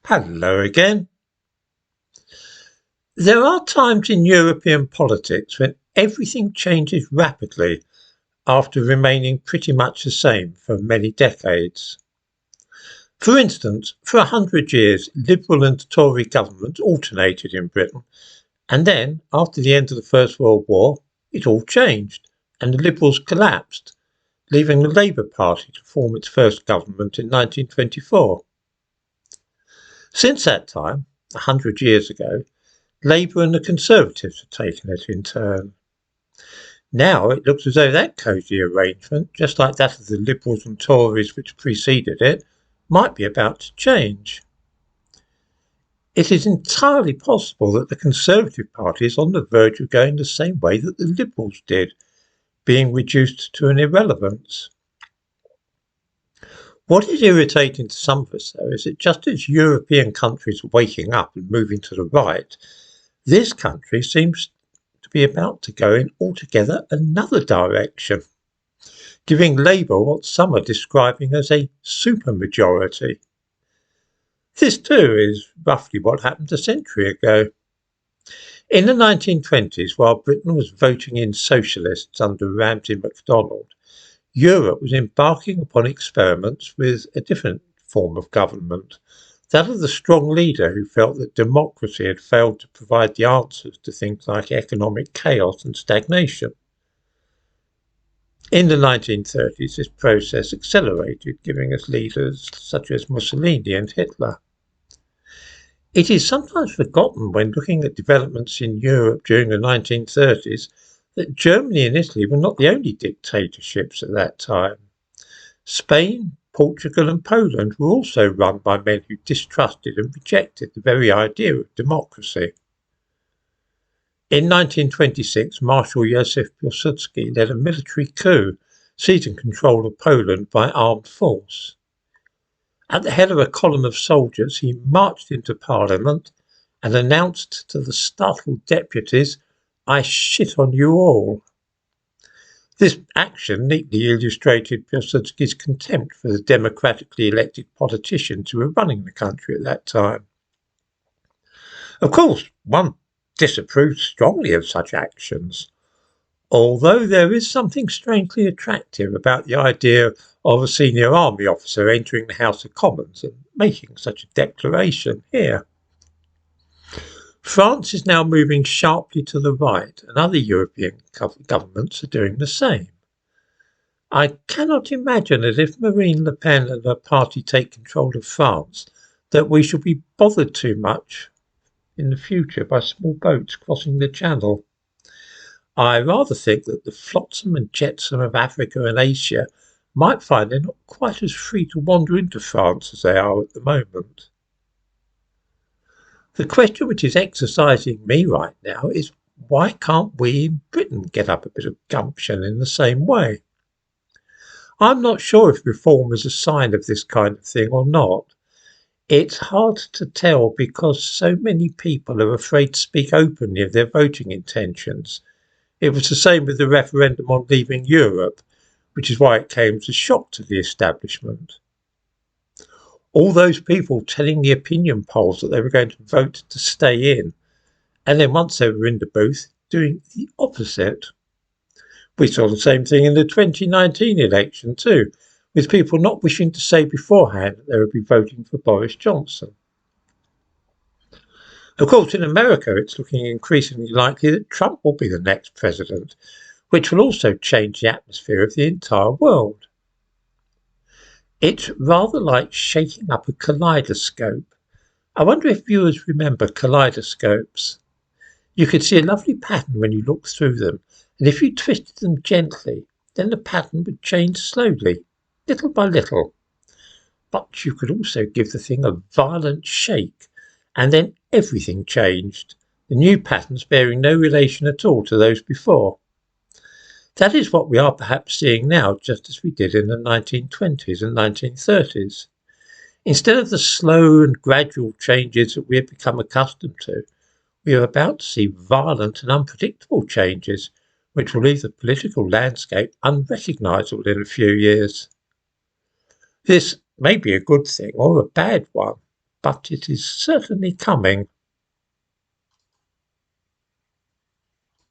Hello again. There are times in European politics when everything changes rapidly after remaining pretty much the same for many decades. For instance, for 100 years, Liberal and Tory governments alternated in Britain, and then, after the end of the First World War, it all changed, and the Liberals collapsed, leaving the Labour Party to form its first government in 1924. Since that time, 100 years ago, Labour and the Conservatives have taken it in turn. Now it looks as though that cosy arrangement, just like that of the Liberals and Tories which preceded it, might be about to change. It is entirely possible that the Conservative Party is on the verge of going the same way that the Liberals did, being reduced to an irrelevance. What is irritating to some of us, though, is that just as European countries are waking up and moving to the right, this country seems to be about to go in altogether another direction, giving Labour what some are describing as a supermajority. This too is roughly what happened a century ago. In the 1920s, while Britain was voting in socialists under Ramsay MacDonald, Europe was embarking upon experiments with a different form of government, that of the strong leader who felt that democracy had failed to provide the answers to things like economic chaos and stagnation. In the 1930s, this process accelerated, giving us leaders such as Mussolini and Hitler. It is sometimes forgotten when looking at developments in Europe during the 1930s that Germany and Italy were not the only dictatorships at that time. Spain, Portugal and Poland were also run by men who distrusted and rejected the very idea of democracy. In 1926, Marshal Józef Piłsudski led a military coup, seizing control of Poland by armed force. At the head of a column of soldiers, he marched into Parliament and announced to the startled deputies, "I shit on you all." This action neatly illustrated Piłsudski's contempt for the democratically elected politicians who were running the country at that time. Of course, one disapproves strongly of such actions, although there is something strangely attractive about the idea of a senior army officer entering the House of Commons and making such a declaration here. France is now moving sharply to the right, and other European governments are doing the same. I cannot imagine that if Marine Le Pen and her party take control of France, that we shall be bothered too much in the future by small boats crossing the Channel. I rather think that the flotsam and jetsam of Africa and Asia might find they're not quite as free to wander into France as they are at the moment. The question which is exercising me right now is, why can't we in Britain get up a bit of gumption in the same way? I'm not sure if reform is a sign of this kind of thing or not. It's hard to tell because so many people are afraid to speak openly of their voting intentions. It was the same with the referendum on leaving Europe, which is why it came as a shock to the establishment. All those people telling the opinion polls that they were going to vote to stay in, and then once they were in the booth, doing the opposite. We saw the same thing in the 2019 election too, with people not wishing to say beforehand that they would be voting for Boris Johnson. Of course, in America, it's looking increasingly likely that Trump will be the next president, which will also change the atmosphere of the entire world. It's rather like shaking up a kaleidoscope. I wonder if viewers remember kaleidoscopes. You could see a lovely pattern when you looked through them, and if you twisted them gently, then the pattern would change slowly, little by little. But you could also give the thing a violent shake, and then everything changed, the new patterns bearing no relation at all to those before. That is what we are perhaps seeing now, just as we did in the 1920s and 1930s. Instead of the slow and gradual changes that we have become accustomed to, we are about to see violent and unpredictable changes, which will leave the political landscape unrecognisable in a few years. This may be a good thing or a bad one. but it is certainly coming.